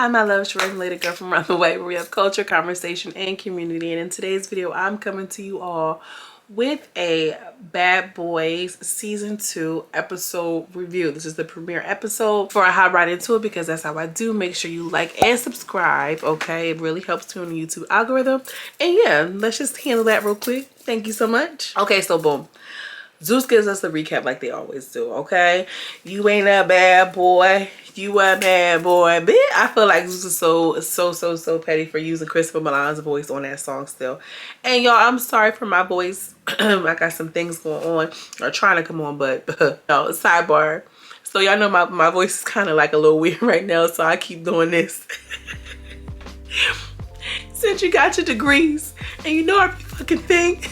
Hi my loves, your lady girl from around the way where we have culture, conversation, and community. And in today's video, I'm coming to you all with a Bad Boys Season 2 episode review. This is the premiere episode. Before I hop right into it, because that's how I do, make sure you like and subscribe, okay? It really helps tune the YouTube algorithm. And yeah, let's just handle that real quick. Thank you so much. Okay, so boom. Zeus gives us the recap like they always do, okay? You ain't a bad boy. You a bad boy. Bitch, I feel like Zeus is so petty for using Christopher Milan's voice on that song still. And y'all, I'm sorry for my voice. I got some things going on, or trying to come on, but no, sidebar. So y'all know my voice is kind of like a little weird right now, so I keep doing this. Since you got your degrees, and you know every fucking thing.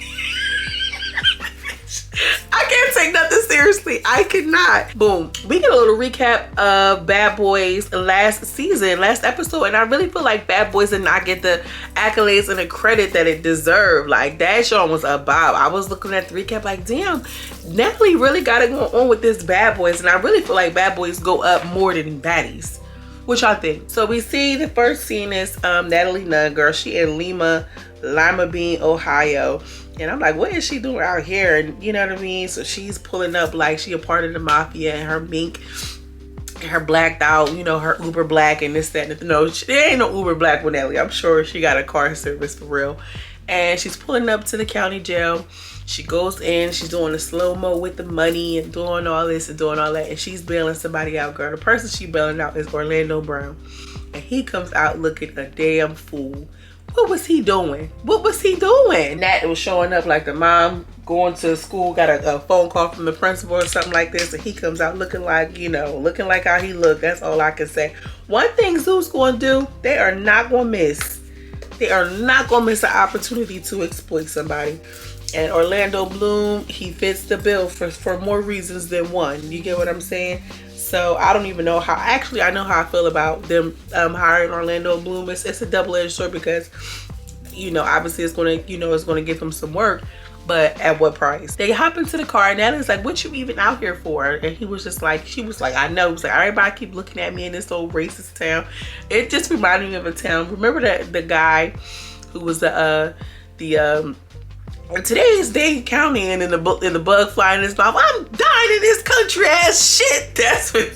I can't take nothing seriously. I cannot. Boom. We get a little recap of Bad Boys last season, last episode, and I really feel like Bad Boys did not get the accolades and the credit that it deserved. Like, that show was a bob. I was looking at the recap like, damn, Natalie really got it going on with this Bad Boys, and I really feel like Bad Boys go up more than Baddies. What y'all think? So we see the first scene is Natalie Nunn, girl. She in Lima Bean, Ohio. And I'm like, what is she doing out here? And you know what I mean? So she's pulling up like she a part of the mafia, and her mink, and her blacked out, you know, her Uber black and this, that, and no, there ain't no Uber black with Natalie. I'm sure she got a car service for real. And she's pulling up to the county jail. She goes in, she's doing a slow-mo with the money and doing all this and doing all that. And she's bailing somebody out, girl. The person she bailing out is Orlando Brown. And he comes out looking a damn fool. What was he doing? What was he doing? Nat was showing up like the mom going to school, got a phone call from the principal or something like this, and he comes out looking like, you know, looking like how he looked. That's all I can say. One thing Zeus going to do, they are not going to miss. They are not going to miss an opportunity to exploit somebody. And Orlando Bloom, he fits the bill for more reasons than one. You get what I'm saying? So I don't even know how, actually I know how I feel about them hiring Orlando Bloom. It's a double-edged sword because, you know, obviously it's going to, you know, it's going to give him some work, but at what price? They hop into the car and Natalie's like, what you even out here for? And he was just like, she was like, I know. He was like, everybody keep looking at me in this old racist town. It just reminded me of a town. Remember that the guy who was today's Dade County, and in the bug flying in his mouth, I'm dying in this country ass shit. That's what,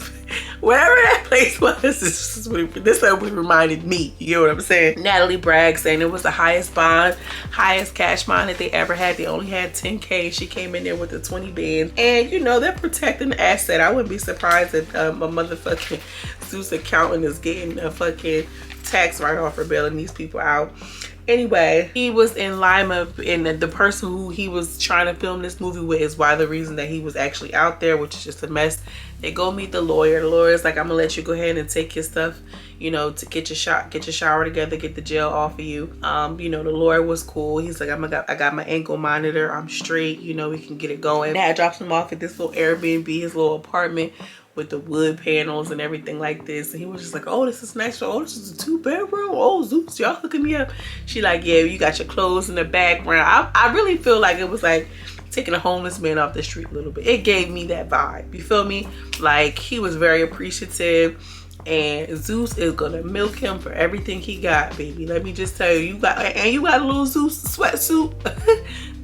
wherever that place was, this is what reminded me. You know what I'm saying? Natalie brags saying it was the highest bond, highest cash bond that they ever had. They only had 10K. She came in there with the 20 bands. And you know, they're protecting the asset. I wouldn't be surprised if a motherfucking Zeus accountant is getting a fucking tax write-off for bailing these people out. Anyway, he was in Lima, and the person who he was trying to film this movie with is why the reason that he was actually out there, which is just a mess. They go meet the lawyer. The lawyer's like, I'm gonna let you go ahead and take your stuff, you know, to get your shower together, get the jail off of you. You know, the lawyer was cool. He's like, I got my ankle monitor. I'm straight. You know, we can get it going. Dad drops him off at this little Airbnb, his little apartment, with the wood panels and everything like this. And he was just like, oh, this is nice. Oh, this is a 2-bedroom. Oh, Zeus, y'all hooking me up. She like, yeah, you got your clothes in the background. I really feel like it was like taking a homeless man off the street a little bit. It gave me that vibe. You feel me? Like, he was very appreciative. And Zeus is gonna milk him for everything he got, baby. Let me just tell you, you got a little Zeus sweatsuit.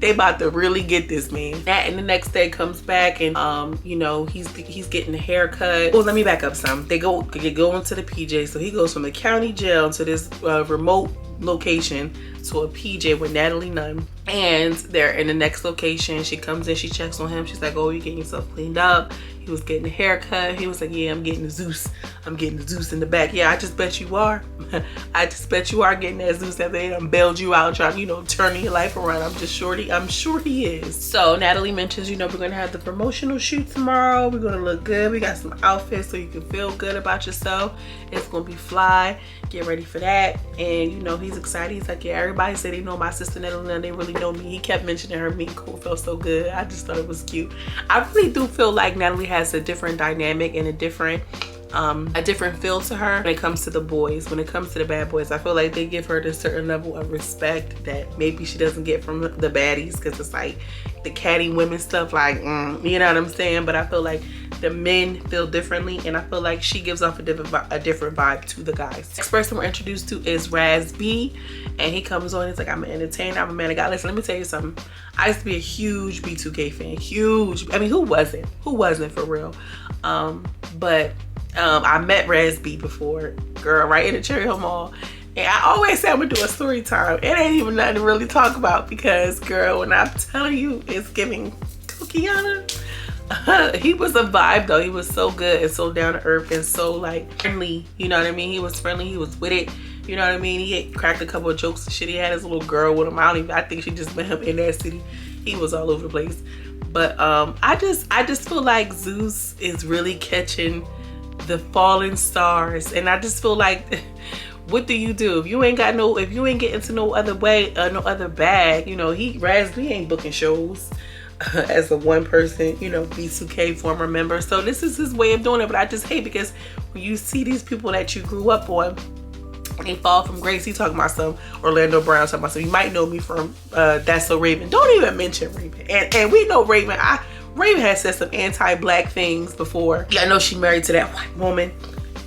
They about to really get this, man. That, and the next day comes back, and you know, he's getting a haircut. Well, let me back up some. They go into the PJ. So he goes from the county jail to this remote location to a PJ with Natalie Nunn. And they're in the next location. She comes in, she checks on him. She's like, oh, you're getting yourself cleaned up. He was getting a haircut. He was like, yeah, I'm getting the Zeus. I'm getting the Zeus in the back. Yeah, I just bet you are. I just bet you are getting that Zeus after they done bailed you out, trying, you know, turning your life around. I'm sure he is. So Natalie mentions, you know, we're gonna have the promotional shoot tomorrow. We're gonna look good. We got some outfits so you can feel good about yourself. It's gonna be fly. Get ready for that. And you know, he's excited. He's like, yeah, everybody said they know my sister Natalie and they really know me. He kept mentioning her being cool, felt so good. I just thought it was cute. I really do feel like Natalie has a different dynamic and a different a different feel to her when it comes to the boys. When it comes to the bad boys, I feel like they give her this certain level of respect that maybe she doesn't get from the baddies, because it's like the catty women stuff, like you know what I'm saying. But I feel like the men feel differently, and I feel like she gives off a different vibe to the guys. Next person we're introduced to is Raz B, and he comes on, he's like, I'm an entertainer, I'm a man of God. Listen, let me tell you something. I used to be a huge B2K fan, huge. I mean, who wasn't for real? But I met Raz B before, girl, right in the Cherry Hill Mall. And I always say I'm gonna do a story time. It ain't even nothing to really talk about, because girl, when I'm telling you it's giving Kiana, he was a vibe though. He was so good and so down to earth and so like friendly, you know what I mean? He was friendly, he was with it, you know what I mean? He had cracked a couple of jokes and shit. He had his little girl with him. I think she just met him in that city. He was all over the place. But I just feel like Zeus is really catching the falling stars, and I just feel like what do? If you ain't getting into no other way, no other bag, you know, Raz B ain't booking shows as a one person, you know, B2K former member. So this is his way of doing it. But I just hate, because when you see these people that you grew up on, they fall from grace. He talking about some Orlando Brown, talking about some, you might know me from That's So Raven. Don't even mention Raven. And we know Raven. Raven has said some anti-black things before. Yeah, I know she married to that white woman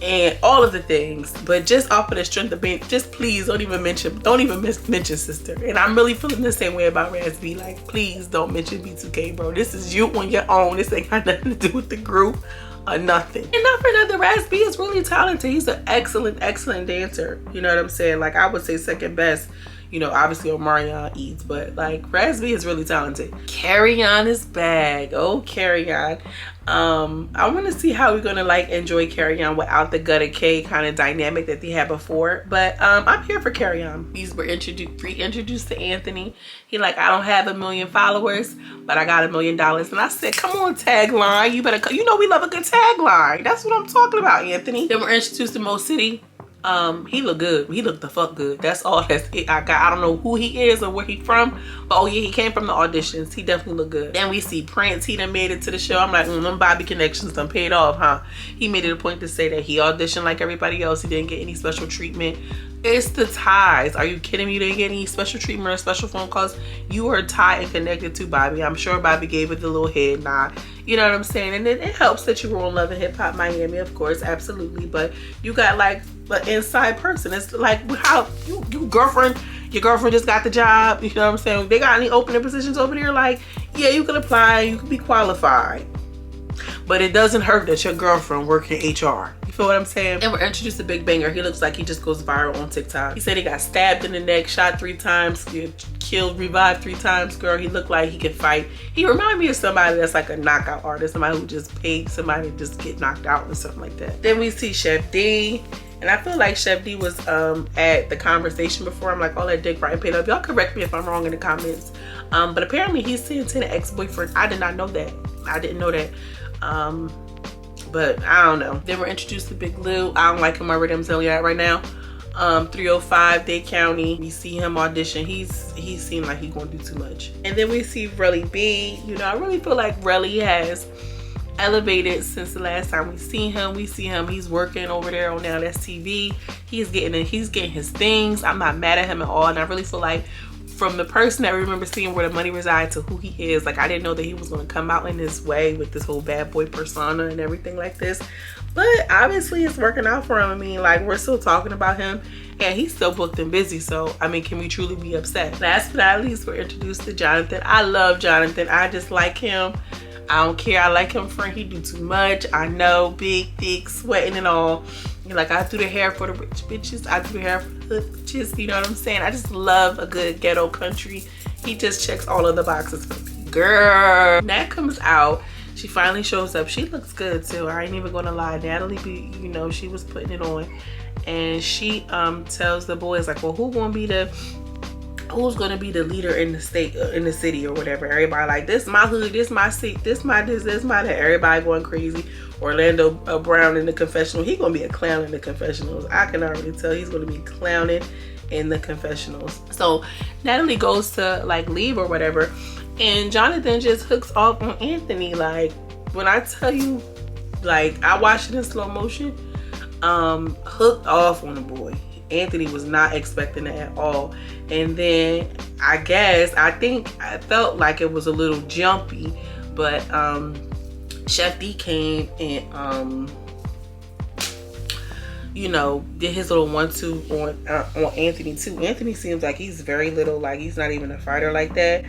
and all of the things, but just off of the strength of being, just please don't even mention sister. And I'm really feeling the same way about Raz B. Like, please don't mention B2K, bro. This is you on your own. This ain't got nothing to do with the group or nothing. And not for nothing, Raz B is really talented. He's an excellent dancer. You know what I'm saying? Like, I would say second best, you know, obviously Omarion Eads, but like Raz B is really talented. Carry On is back. Oh, Carry On. I want to see how we're gonna like enjoy Carry On without the Gutta K kind of dynamic that they had before. But I'm here for Carry On. These were reintroduced to Anthony. He like, I don't have 1 million followers, but I got $1 million. And I said, come on, tagline. You better, you know we love a good tagline. That's what I'm talking about, Anthony. Then we're introduced to Mo City. He looked good. He looked the fuck good. That's all that's it. I don't know who he is or where he from, but oh yeah, he came from the auditions. He definitely looked good. Then we see Prince. He done made it to the show. I'm like, them Bobby connections done paid off, huh? He made it a point to say that he auditioned like everybody else. He didn't get any special treatment. It's the ties. Are you kidding me? You didn't get any special treatment or special phone calls. You are tied and connected to Bobby. I'm sure Bobby gave it the little head nod. You know what I'm saying? And it helps that you were on Love and Hip Hop Miami, of course, absolutely. But you got like an inside person. It's like how your girlfriend just got the job. You know what I'm saying? They got any opening positions over there? Like, yeah, you can apply. You can be qualified. But it doesn't hurt that your girlfriend work in HR. You feel what I'm saying? And we're introduced to Big Banger. He looks like he just goes viral on TikTok. He said he got stabbed in the neck, shot 3 times, killed, revived 3 times. Girl, he looked like he could fight. He reminded me of somebody that's like a knockout artist, somebody who just paid somebody to just get knocked out or something like that. Then we see Chef D. And I feel like Chef D was at the conversation before. I'm like, all that dick riding paid up. Y'all correct me if I'm wrong in the comments. But apparently he's sent to the ex-boyfriend. I did not know that. I didn't know that. But I don't know. Then we're introduced to Big Lou. I don't like him already, I'm telling you that right now. 305 Dade County. We see him audition. He seemed like he's gonna do too much. And then we see Relly B. You know, I really feel like Relly has elevated since the last time we seen him. He's working over there on Now That's TV. He's getting his things. I'm not mad at him at all. And I really feel like from the person that I remember seeing Where the Money Resides to who he is, like, I didn't know that he was going to come out in this way with this whole bad boy persona and everything like this. But obviously it's working out for him. I mean, like, we're still talking about him and he's still booked and busy. So, I mean, can we truly be upset? Last but not least, we're introduced to Jonathan. I love Jonathan. I just like him. I don't care. I like him for he do too much. I know, big, thick, sweating and all. You're like, I do the hair for the rich bitches. I do the hair for the bitches. You know what I'm saying? I just love a good ghetto country. He just checks all of the boxes for me. Girl. Nat comes out. She finally shows up. She looks good too. I ain't even gonna lie. Natalie, you know, she was putting it on. And she tells the boys, like, well, who's gonna be the leader in the state, in the city or whatever. Everybody like, this my hood, this my seat, this my this my that. Everybody going crazy. Orlando Brown in the confessional. He gonna be a clown in the confessionals. I can already tell he's gonna be clowning in the confessionals. So Natalie goes to like leave or whatever, and Jonathan just hooks off on Anthony. Like, when I tell you like, I watched it in slow motion. Hooked off on the boy. Anthony was not expecting it at all. And then I felt like it was a little jumpy, but Chef D came and you know, did his little 1-2 on Anthony too. Anthony seems like he's very little, like he's not even a fighter like that.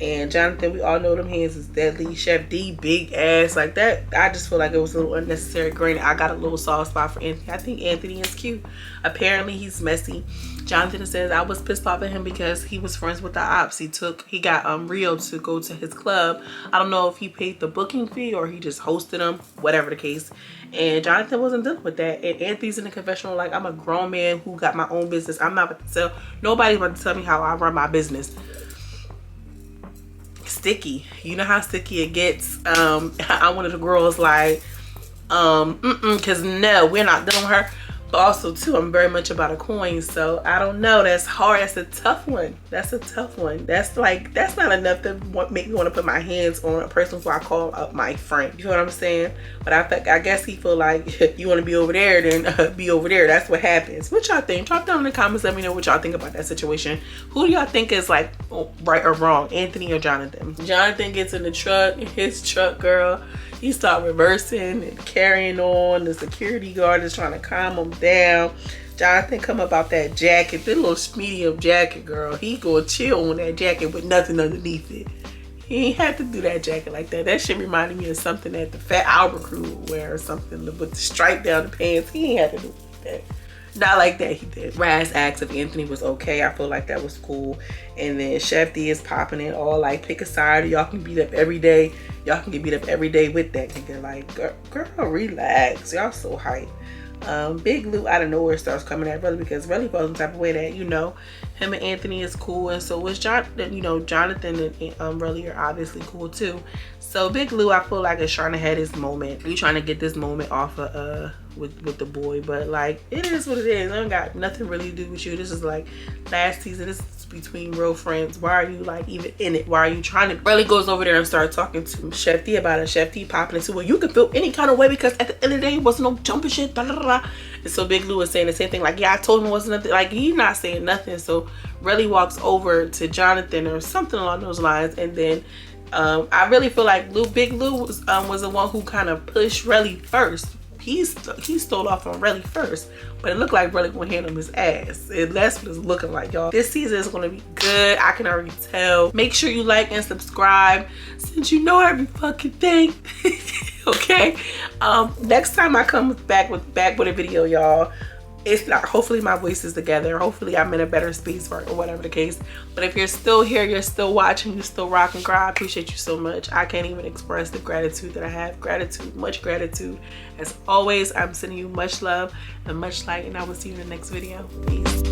And Jonathan, we all know them hands is deadly. Chef D, big ass like that. I just feel like it was a little unnecessary. Granted, I got a little soft spot for Anthony. I think Anthony is cute. Apparently, he's messy. Jonathan says I was pissed off at him because he was friends with the ops. He got Rio to go to his club. I don't know if he paid the booking fee or he just hosted him, whatever the case. And Jonathan wasn't dealing with that. And Anthony's in the confessional like, I'm a grown man who got my own business. I'm not about to tell nobody's about to tell me how I run my business. Sticky, you know how sticky it gets. I'm one of the girls like because no, we're not dealing with her. But also too, I'm very much about a coin, so I don't know. That's hard. That's a tough one. That's a tough one. That's not enough to make me want to put my hands on a person who I call up my friend. You know what I'm saying? But I guess he feel like you want to be over there, then be over there. That's what happens. What y'all think? Drop down in the comments. Let me know what y'all think about that situation. Who do y'all think is like right or wrong, Anthony or Jonathan? Jonathan gets in the truck, his truck, girl. He start reversing and carrying on. The security guard is trying to calm him down. Jonathan come about that jacket, the little medium jacket, girl. He gonna chill on that jacket with nothing underneath it. He ain't have to do that jacket like that. That shit reminded me of something that the Fat Albert crew would wear or something with the stripe down the pants. He ain't have to do that. Not like that he did. Raz asked if Anthony was okay. I feel like that was cool. And then Chef D is popping it all like, pick a side. Y'all can beat up every day. Y'all can get beat up every day with that nigga. Like, girl, relax. Y'all so hype. Big Lou out of nowhere starts coming at Relly because Relly feels some type of way that, you know, him and Anthony is cool, and so is Jonathan. You know, Jonathan and Relly are obviously cool too. So Big Lou, I feel like, is trying to have his moment. He's trying to get this moment off of with the boy, but like, it is what it is. I don't got nothing really to do with you. This is like last season. This is between real friends. Why are you like even in it? Why are you trying to? Relly goes over there and starts talking to Chef D about it. Chef D popping into, well, you can feel any kind of way because at the end of the day, it wasn't no jumping shit. Blah, blah, blah. And so Big Lou is saying the same thing. Like, yeah, I told him it wasn't nothing. Like, he's not saying nothing. So Relly walks over to Jonathan or something along those lines, and then I really feel like Big Lou was the one who kind of pushed Relly first. He stole off on Relly first, but it looked like Relly gonna hand him his ass. That's what it's looking like, y'all. This season is gonna be good. I can already tell. Make sure you like and subscribe since you know every fucking thing. Okay. Next time I come back with a video, y'all, it's not, hopefully my voice is together, hopefully I'm in a better space for it, or whatever the case. But if you're still here, you're still watching, you're still rocking, girl, I appreciate you so much. I can't even express the gratitude that I have. Gratitude, much gratitude. As always, I'm sending you much love and much light, and I will see you in the next video. Peace.